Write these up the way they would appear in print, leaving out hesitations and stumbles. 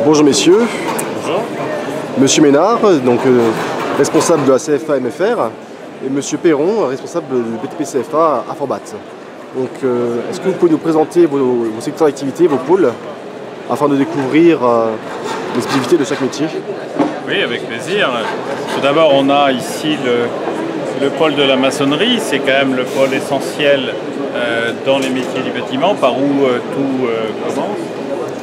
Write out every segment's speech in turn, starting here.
Bonjour messieurs. Bonjour. Monsieur Ménard, donc responsable de la CFA MFR, et Monsieur Perron, responsable du BTP CFA à Forbat. Donc est-ce que vous pouvez nous présenter vos secteurs d'activité, vos pôles, afin de découvrir les spécificités de chaque métier? Oui, avec plaisir. Tout d'abord, on a ici le pôle de la maçonnerie. C'est quand même le pôle essentiel dans les métiers du bâtiment, par où tout commence.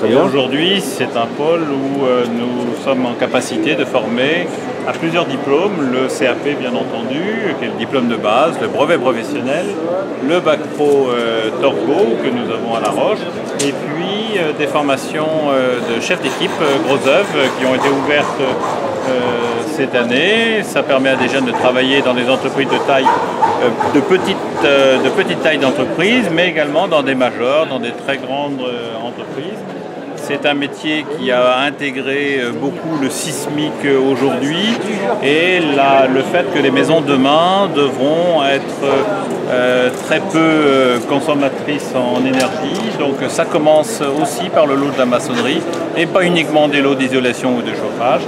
Et aujourd'hui, c'est un pôle où nous sommes en capacité de former à plusieurs diplômes, le CAP bien entendu, qui est le diplôme de base, le brevet professionnel, le bac pro Torgo que nous avons à La Roche, et puis des formations de chefs d'équipe gros œuvres qui ont été ouvertes cette année. Ça permet à des jeunes de travailler dans des entreprises de taille, de petite taille d'entreprise, mais également dans des majors, dans des très grandes entreprises. C'est un métier qui a intégré beaucoup le sismique aujourd'hui et le fait que les maisons demain devront être très peu consommatrices en énergie. Donc ça commence aussi par le lot de la maçonnerie et pas uniquement des lots d'isolation ou de chauffage.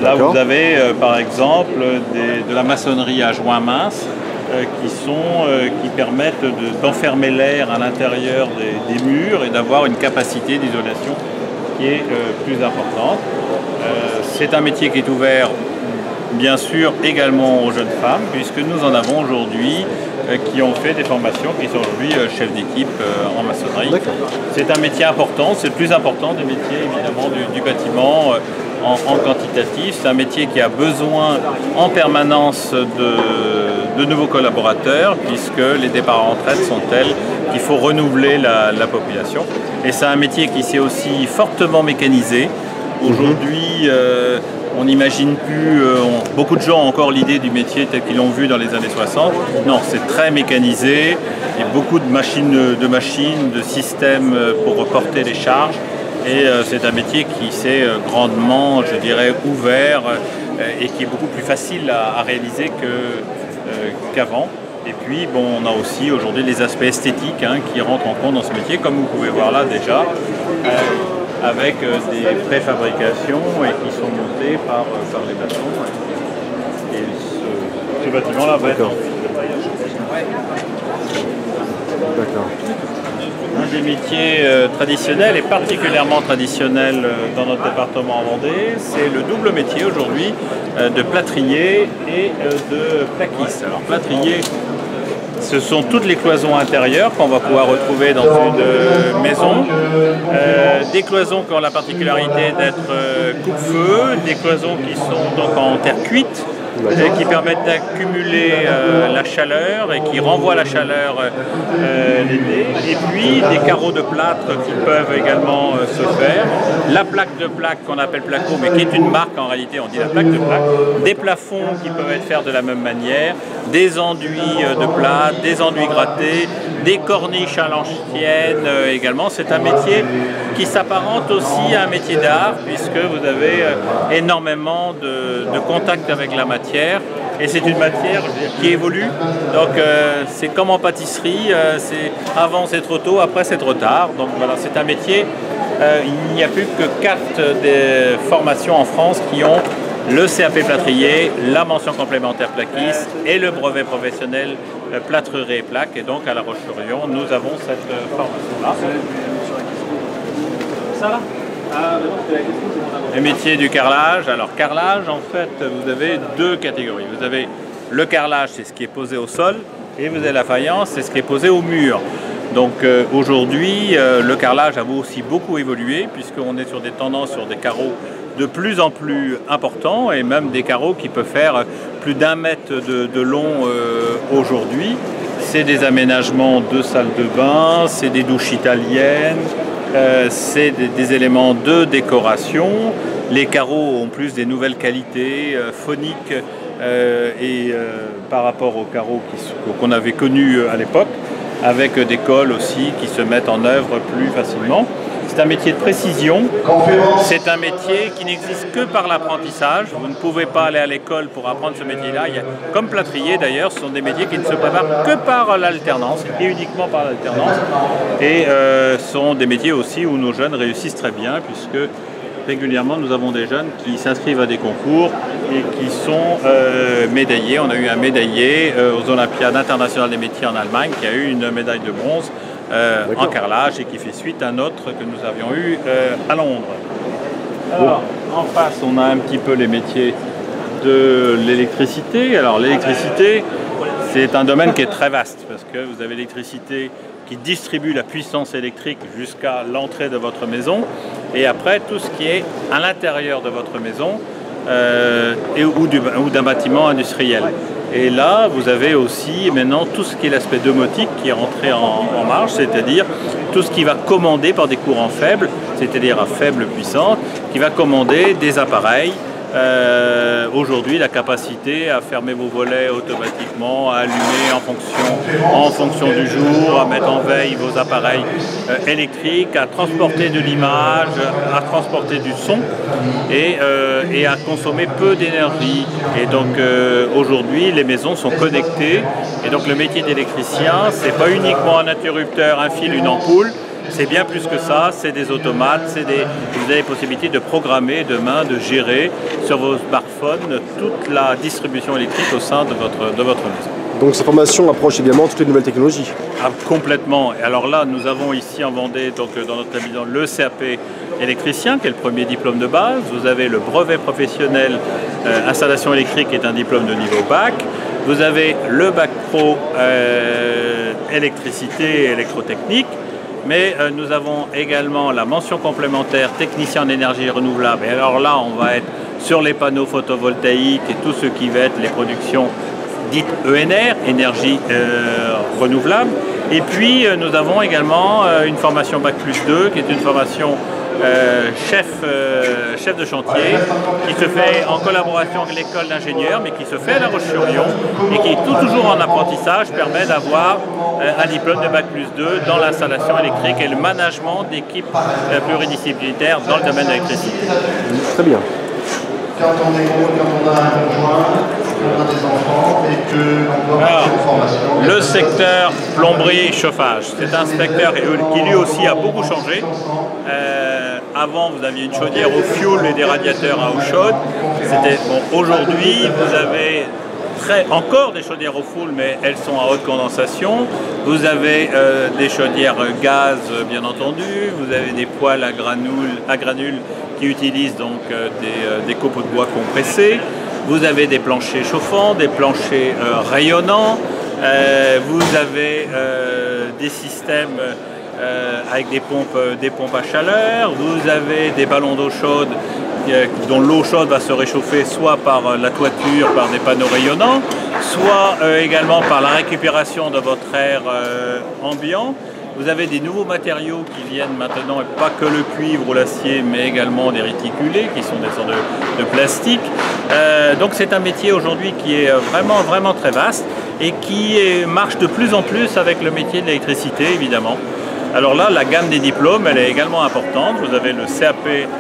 Là vous avez par exemple de la maçonnerie à joints minces qui permettent d'enfermer l'air à l'intérieur des murs et d'avoir une capacité d'isolation qui est plus importante. C'est un métier qui est ouvert bien sûr également aux jeunes femmes, puisque nous en avons aujourd'hui qui ont fait des formations, qui sont aujourd'hui chefs d'équipe en maçonnerie. C'est un métier important, c'est le plus important des métiers évidemment du bâtiment en quantitatif. C'est un métier qui a besoin en permanence de nouveaux collaborateurs, puisque les départs en retraite sont tels qu'il faut renouveler la population. Et c'est un métier qui s'est aussi fortement mécanisé. Aujourd'hui, on n'imagine plus, beaucoup de gens ont encore l'idée du métier tel qu'ils l'ont vu dans les années 60. Non, c'est très mécanisé, il y a beaucoup de machines, de systèmes pour porter les charges. Et c'est un métier qui s'est grandement, je dirais, ouvert et qui est beaucoup plus facile à réaliser qu'avant. Et puis, bon, on a aussi aujourd'hui les aspects esthétiques qui rentrent en compte dans ce métier, comme vous pouvez voir là déjà, avec des préfabrications et qui sont montées par les maçons. Et ce bâtiment-là va être D'accord. un des métiers traditionnels et particulièrement traditionnels dans notre département en Vendée, c'est le double métier aujourd'hui de plâtrier et de plaquiste. Alors plâtrier, ce sont toutes les cloisons intérieures qu'on va pouvoir retrouver dans une maison. Des cloisons qui ont la particularité d'être coupe-feu, des cloisons qui sont donc en terre cuite, qui permettent d'accumuler la chaleur et qui renvoient la chaleur l'été. Et puis des carreaux de plâtre qui peuvent également se faire. La plaque de plaque qu'on appelle placo, mais qui est une marque en réalité, on dit la plaque de plaque. Des plafonds qui peuvent être faits de la même manière, des enduits de plâtre, des enduits grattés, des corniches à l'ancienne également. C'est un métier qui s'apparente aussi à un métier d'art, puisque vous avez énormément de contact avec la matière. Et c'est une matière qui évolue. Donc c'est comme en pâtisserie, avant c'est trop tôt, après c'est trop tard. Donc voilà, c'est un métier. Il n'y a plus que 4 des formations en France qui ont le CAP plâtrier, la mention complémentaire plaquiste et le brevet professionnel plâtrerie et plaque. Et donc à La Roche-sur-Yon, nous avons cette formation-là. Ça là les métiers du carrelage. Alors carrelage, en fait, vous avez 2 catégories. Vous avez le carrelage, c'est ce qui est posé au sol, et vous avez la faïence, c'est ce qui est posé au mur. Donc aujourd'hui, le carrelage a aussi beaucoup évolué, puisqu'on est sur des tendances, sur des carreaux de plus en plus importants, et même des carreaux qui peuvent faire plus d'1 mètre de long aujourd'hui. C'est des aménagements de salles de bain, c'est des douches italiennes, c'est des éléments de décoration. Les carreaux ont plus des nouvelles qualités phoniques par rapport aux carreaux qu'on avait connus à l'époque, avec des cols aussi qui se mettent en œuvre plus facilement. C'est un métier de précision, c'est un métier qui n'existe que par l'apprentissage. Vous ne pouvez pas aller à l'école pour apprendre ce métier-là. Comme plâtrier d'ailleurs, ce sont des métiers qui ne se préparent que par l'alternance et uniquement par l'alternance. Et ce sont des métiers aussi où nos jeunes réussissent très bien, puisque régulièrement, nous avons des jeunes qui s'inscrivent à des concours et qui sont médaillés. On a eu un médaillé aux Olympiades internationales des métiers en Allemagne qui a eu une médaille de bronze en carrelage et qui fait suite à un autre que nous avions eu à Londres. Alors, en face, on a un petit peu les métiers de l'électricité. Alors, l'électricité, c'est un domaine qui est très vaste parce que vous avez l'électricité qui distribue la puissance électrique jusqu'à l'entrée de votre maison et après tout ce qui est à l'intérieur de votre maison ou d'un bâtiment industriel. Et là, vous avez aussi maintenant tout ce qui est l'aspect domotique qui est rentré en marche, c'est-à-dire tout ce qui va commander par des courants faibles, c'est-à-dire à faible puissance, qui va commander des appareils. Aujourd'hui, la capacité à fermer vos volets automatiquement, à allumer en fonction du jour, à mettre en veille vos appareils électriques, à transporter de l'image, à transporter du son et à consommer peu d'énergie. Et donc aujourd'hui, les maisons sont connectées et donc le métier d'électricien, c'est pas uniquement un interrupteur, un fil, une ampoule. C'est bien plus que ça, c'est des automates, vous avez la possibilité de programmer demain, de gérer sur vos smartphones toute la distribution électrique au sein de votre maison. Donc cette formation approche également toutes les nouvelles technologies. Ah, complètement. Et alors là, nous avons ici en Vendée, donc dans notre établissement, le CAP électricien, qui est le premier diplôme de base. Vous avez le brevet professionnel installation électrique, qui est un diplôme de niveau bac. Vous avez le bac pro électricité et électrotechnique. Mais nous avons également la mention complémentaire technicien en énergie renouvelable. Et alors là, on va être sur les panneaux photovoltaïques et tout ce qui va être les productions dites ENR, énergie renouvelable. Et puis nous avons également une formation Bac plus 2, qui est une formation chef de chantier, qui se fait en collaboration avec l'école d'ingénieurs, mais qui se fait à La Roche-sur-Yon et qui, toujours en apprentissage, permet d'avoir un diplôme de Bac plus 2 dans l'installation électrique et le management d'équipes pluridisciplinaires dans le domaine de l'électricité. Très bien. Quand on est gros, quand on a un conjoint, on a des enfants et qu'on doit faire une formation. Le secteur plomberie chauffage, c'est un secteur qui lui aussi a beaucoup changé. Avant, vous aviez une chaudière au fioul et des radiateurs à eau chaude. Aujourd'hui, vous avez encore des chaudières au fioul, mais elles sont à haute condensation. Vous avez des chaudières gaz, bien entendu. Vous avez des poêles à granules qui utilisent donc des copeaux de bois compressés. Vous avez des planchers chauffants, des planchers rayonnants. Vous avez des systèmes avec des pompes à chaleur. Vous avez des ballons d'eau chaude dont l'eau chaude va se réchauffer soit par la toiture, par des panneaux rayonnants, soit également par la récupération de votre air ambiant. Vous avez des nouveaux matériaux qui viennent maintenant, et pas que le cuivre ou l'acier, mais également des réticulés, qui sont des sortes de plastique. Donc c'est un métier aujourd'hui qui est vraiment très vaste et qui marche de plus en plus avec le métier de l'électricité, évidemment. Alors là, la gamme des diplômes, elle est également importante. Vous avez le CAP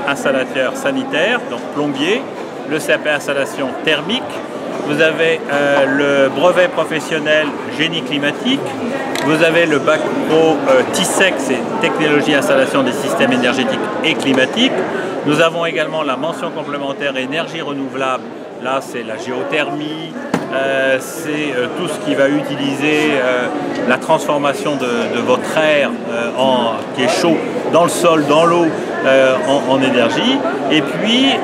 installateur sanitaire, donc plombier, le CAP installation thermique, vous avez le brevet professionnel génie climatique, vous avez le bac pro TISEC, c'est technologie installation des systèmes énergétiques et climatiques. Nous avons également la mention complémentaire énergie renouvelable, là c'est la géothermie, c'est tout ce qui va utiliser la transformation de votre air qui est chaud dans le sol, dans l'eau, en énergie. Et puis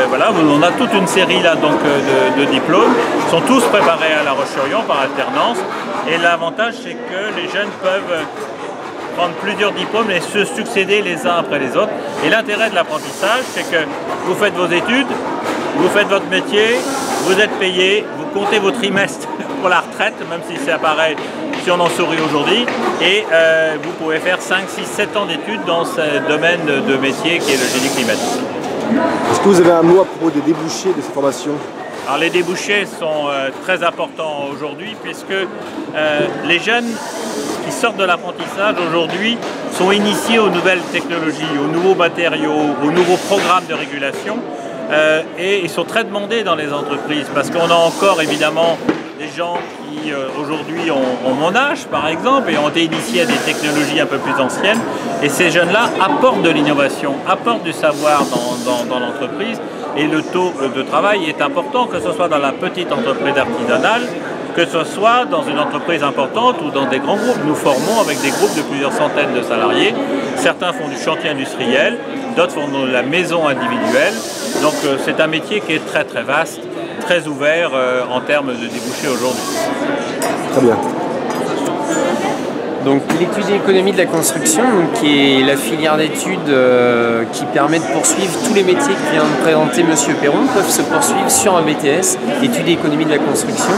voilà, on a toute une série là donc de diplômes, ils sont tous préparés à La Roche-sur-Yon par alternance. Et l'avantage c'est que les jeunes peuvent prendre plusieurs diplômes et se succéder les uns après les autres. Et l'intérêt de l'apprentissage, c'est que vous faites vos études, vous faites votre métier, vous êtes payé, vous comptez vos trimestres pour la retraite, même si c'est pareil, si on en sourit aujourd'hui, et vous pouvez faire 5, 6, 7 ans d'études dans ce domaine de métier qui est le génie climatique. Est-ce que vous avez un mot à propos des débouchés de cette formation ? Alors les débouchés sont très importants aujourd'hui puisque les jeunes qui sortent de l'apprentissage aujourd'hui sont initiés aux nouvelles technologies, aux nouveaux matériaux, aux nouveaux programmes de régulation et ils sont très demandés dans les entreprises parce qu'on a encore évidemment des gens qui qui aujourd'hui ont mon âge par exemple et ont été initiés à des technologies un peu plus anciennes. Et ces jeunes-là apportent de l'innovation, apportent du savoir dans l'entreprise et le taux de travail est important, que ce soit dans la petite entreprise artisanale, que ce soit dans une entreprise importante ou dans des grands groupes. Nous formons avec des groupes de plusieurs centaines de salariés. Certains font du chantier industriel, d'autres font de la maison individuelle. Donc c'est un métier qui est très très vaste, très ouvert en termes de débouchés aujourd'hui. Très bien. Donc l'étude d'économie de la construction, qui est la filière d'études qui permet de poursuivre tous les métiers que vient de présenter M. Perron, peuvent se poursuivre sur un BTS, étude d'économie de la construction,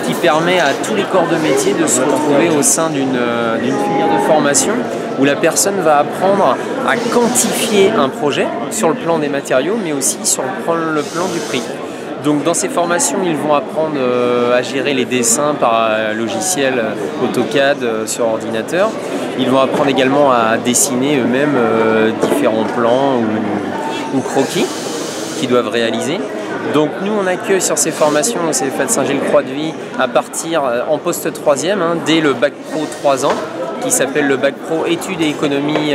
qui permet à tous les corps de métier de se retrouver au sein d'une filière de formation où la personne va apprendre à quantifier un projet sur le plan des matériaux, mais aussi sur le plan du prix. Donc dans ces formations, ils vont apprendre à gérer les dessins par logiciel AutoCAD sur ordinateur. Ils vont apprendre également à dessiner eux-mêmes différents plans ou croquis qu'ils doivent réaliser. Donc nous on accueille sur ces formations au CFA de Saint-Gilles-Croix-de-Vie à partir en post 3e, dès le bac pro 3 ans, qui s'appelle le bac pro études et économie,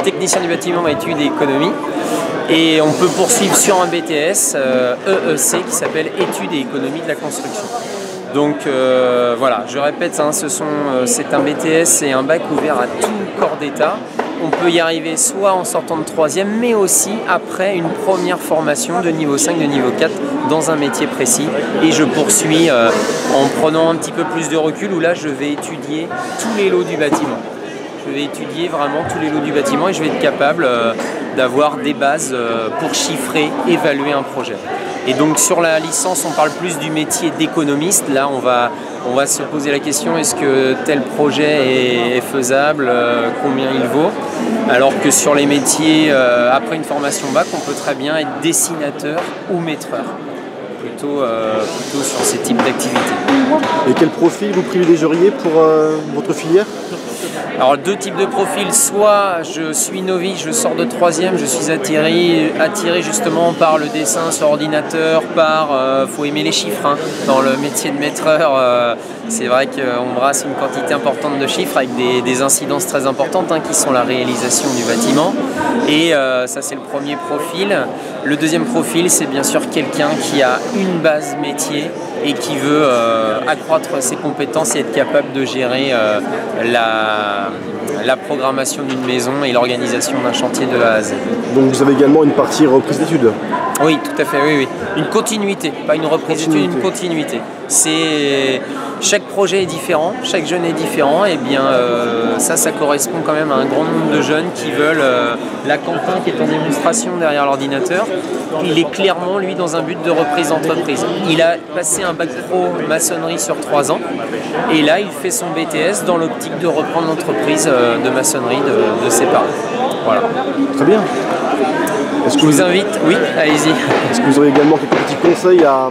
technicien du bâtiment études et économie. Et on peut poursuivre sur un BTS EEC qui s'appelle études et économie de la construction. Donc voilà, je répète, c'est un BTS et un bac ouvert à tout corps d'État. On peut y arriver soit en sortant de 3e, mais aussi après une première formation de niveau 5, de niveau 4 dans un métier précis. Et je poursuis en prenant un petit peu plus de recul où là je vais étudier tous les lots du bâtiment. Je vais étudier vraiment tous les lots du bâtiment et je vais être capable d'avoir des bases pour chiffrer, évaluer un projet. Et donc sur la licence, on parle plus du métier d'économiste. Là, on va se poser la question, est-ce que tel projet est faisable, combien il vaut? Alors que sur les métiers, après une formation bac, on peut très bien être dessinateur ou maîtreur. Plutôt sur ces types d'activités. Et quel profil vous privilégieriez pour votre filière? Alors deux types de profils, soit je suis novice, je sors de 3e, je suis attiré justement par le dessin sur ordinateur, faut aimer les chiffres, dans le métier de maîtreur, c'est vrai qu'on brasse une quantité importante de chiffres avec des incidences très importantes qui sont la réalisation du bâtiment, et ça c'est le premier profil. Le deuxième profil, c'est bien sûr quelqu'un qui a une base métier et qui veut accroître ses compétences et être capable de gérer la programmation d'une maison et l'organisation d'un chantier de A à Z. Donc vous avez également une partie reprise d'études? Oui, tout à fait, oui. Une continuité, pas une reprise d'études, une continuité. Chaque projet est différent, chaque jeune est différent, et bien ça correspond quand même à un grand nombre de jeunes qui veulent la Quentin qui est en démonstration derrière l'ordinateur. Il est clairement, lui, dans un but de reprise d'entreprise. Il a passé un bac pro maçonnerie sur 3 ans, et là, il fait son BTS dans l'optique de reprendre l'entreprise de maçonnerie de ses parents. Voilà. Très bien. Je vous invite, oui, allez-y. Est-ce que vous aurez également quelques petits conseils à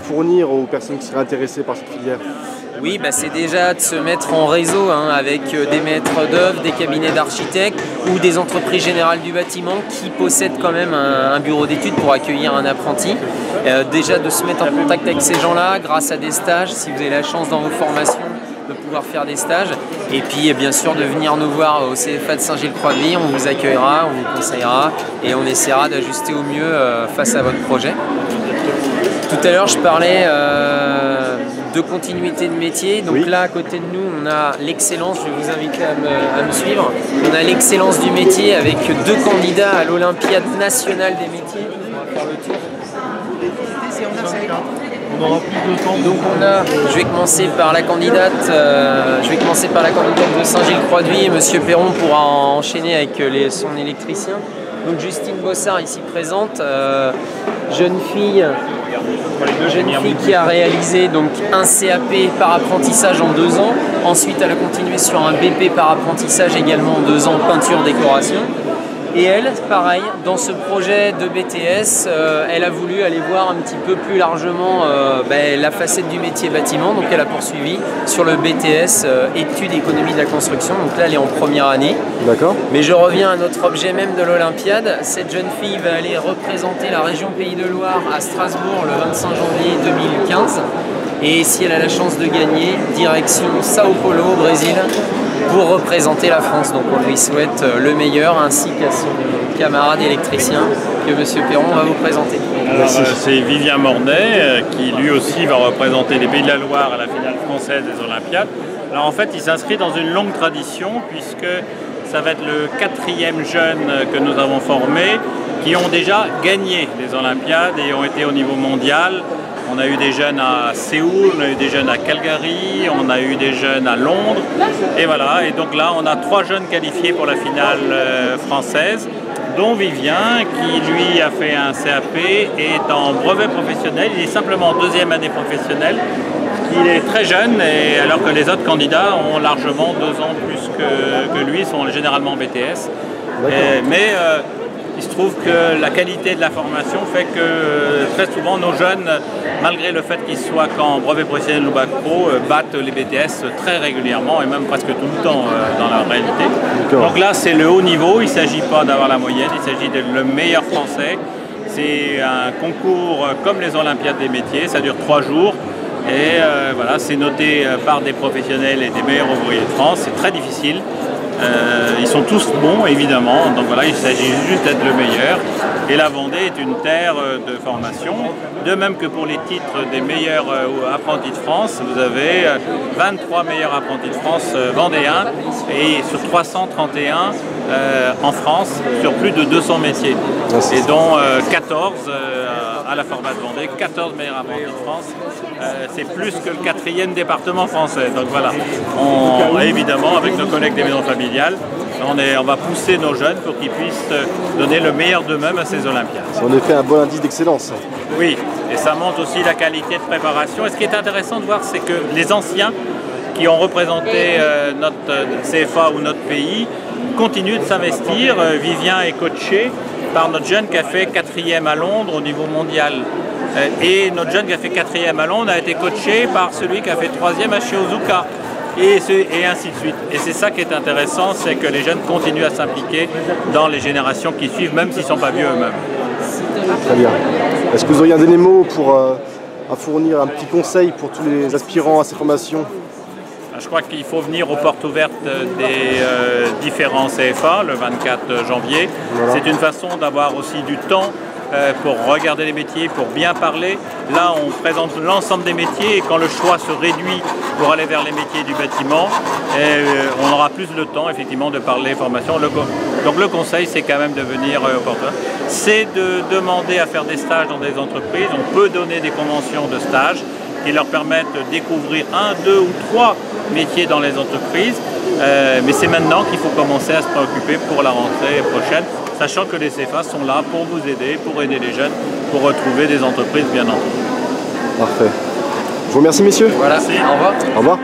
fournir aux personnes qui seraient intéressées par cette filière? Oui, c'est déjà de se mettre en réseau avec des maîtres d'œuvre, des cabinets d'architectes ou des entreprises générales du bâtiment qui possèdent quand même un bureau d'études pour accueillir un apprenti. Déjà de se mettre en contact avec ces gens-là grâce à des stages, si vous avez la chance dans vos formations de pouvoir faire des stages. Et puis bien sûr de venir nous voir au CFA de Saint-Gilles-Croix-de-Vie, on vous accueillera, on vous conseillera et on essaiera d'ajuster au mieux face à votre projet. Tout à l'heure je parlais de continuité de métier, donc là à côté de nous on a l'excellence, je vais vous inviter à me suivre, on a l'excellence du métier avec 2 candidats à l'Olympiade nationale des métiers. On va faire le tour. On aura plus de temps. Donc je vais commencer par la candidate, de Saint-Gilles-Croix-de-Vie et M. Perron pourra enchaîner avec son électricien. Donc Justine Bossard ici présente, jeune fille qui a réalisé donc un CAP par apprentissage en 2 ans. Ensuite elle a continué sur un BP par apprentissage également en 2 ans, peinture décoration. Et elle, pareil, dans ce projet de BTS, elle a voulu aller voir un petit peu plus largement la facette du métier bâtiment. Donc elle a poursuivi sur le BTS études économie de la construction. Donc là, elle est en première année. D'accord. Mais je reviens à notre objet même de l'Olympiade. Cette jeune fille va aller représenter la région Pays de Loire à Strasbourg le 25 janvier 2015. Et si elle a la chance de gagner, direction Sao Paulo au Brésil pour représenter la France. Donc on lui souhaite le meilleur ainsi qu'à son camarade électricien que M. Perron va vous présenter. Alors c'est Vivien Mornay qui lui aussi va représenter les Pays de la Loire à la finale française des Olympiades. Alors en fait il s'inscrit dans une longue tradition puisque ça va être le 4e jeune que nous avons formé qui ont déjà gagné les Olympiades et ont été au niveau mondial. On a eu des jeunes à Séoul, on a eu des jeunes à Calgary, on a eu des jeunes à Londres. Et voilà, et donc là on a 3 jeunes qualifiés pour la finale française, dont Vivien qui lui a fait un CAP et est en brevet professionnel. Il est simplement en 2e année professionnelle. Il est très jeune et alors que les autres candidats ont largement 2 ans plus que lui, sont généralement en BTS. Mais il se trouve que la qualité de la formation fait que très souvent nos jeunes, malgré le fait qu'ils soient qu'en brevet professionnel ou bac pro, battent les BTS très régulièrement et même presque tout le temps dans la réalité. Donc là c'est le haut niveau, il ne s'agit pas d'avoir la moyenne, il s'agit d'être le meilleur français. C'est un concours comme les Olympiades des métiers, ça dure 3 jours. Et voilà, c'est noté par des professionnels et des meilleurs ouvriers de France, c'est très difficile. Ils sont tous bons évidemment, donc voilà, il s'agit juste d'être le meilleur. Et la Vendée est une terre de formation, de même que pour les titres des meilleurs apprentis de France, vous avez 23 meilleurs apprentis de France vendéens et sur 331 en France, sur plus de 200 métiers, et dont 14 à la Format de Vendée, 14 meilleurs apprentis de France. C'est plus que le 4e département français. Donc voilà, évidemment avec nos collègues des maisons familiales, on va pousser nos jeunes pour qu'ils puissent donner le meilleur d'eux-mêmes à ces Olympiades. C'est en effet un bon indice d'excellence. Oui, et ça montre aussi la qualité de préparation. Et ce qui est intéressant de voir, c'est que les anciens qui ont représenté notre CFA ou notre pays continuent de s'investir. Vivien est coaché par notre jeune qui a fait 4e à Londres au niveau mondial. Et notre jeune qui a fait 4e à Londres a été coaché par celui qui a fait 3e à Shizuoka. Et ainsi de suite. Et c'est ça qui est intéressant, c'est que les jeunes continuent à s'impliquer dans les générations qui suivent, même s'ils ne sont pas vieux eux-mêmes. Très bien. Est-ce que vous auriez un dernier mot pour à fournir un petit conseil pour tous les aspirants à ces formations? Je crois qu'il faut venir aux portes ouvertes des différents CFA le 24 janvier. Voilà. C'est une façon d'avoir aussi du temps pour regarder les métiers, pour bien parler. Là, on présente l'ensemble des métiers et quand le choix se réduit pour aller vers les métiers du bâtiment, on aura plus le temps, effectivement, de parler formation. Donc le conseil, c'est quand même de venir au porteur. C'est de demander à faire des stages dans des entreprises. On peut donner des conventions de stage qui leur permettent de découvrir 1, 2 ou 3 métiers dans les entreprises. Mais c'est maintenant qu'il faut commencer à se préoccuper pour la rentrée prochaine, sachant que les CFA sont là pour vous aider, pour aider les jeunes, pour retrouver des entreprises bien entendu. Parfait. Je vous remercie messieurs. Voilà, au revoir. Au revoir.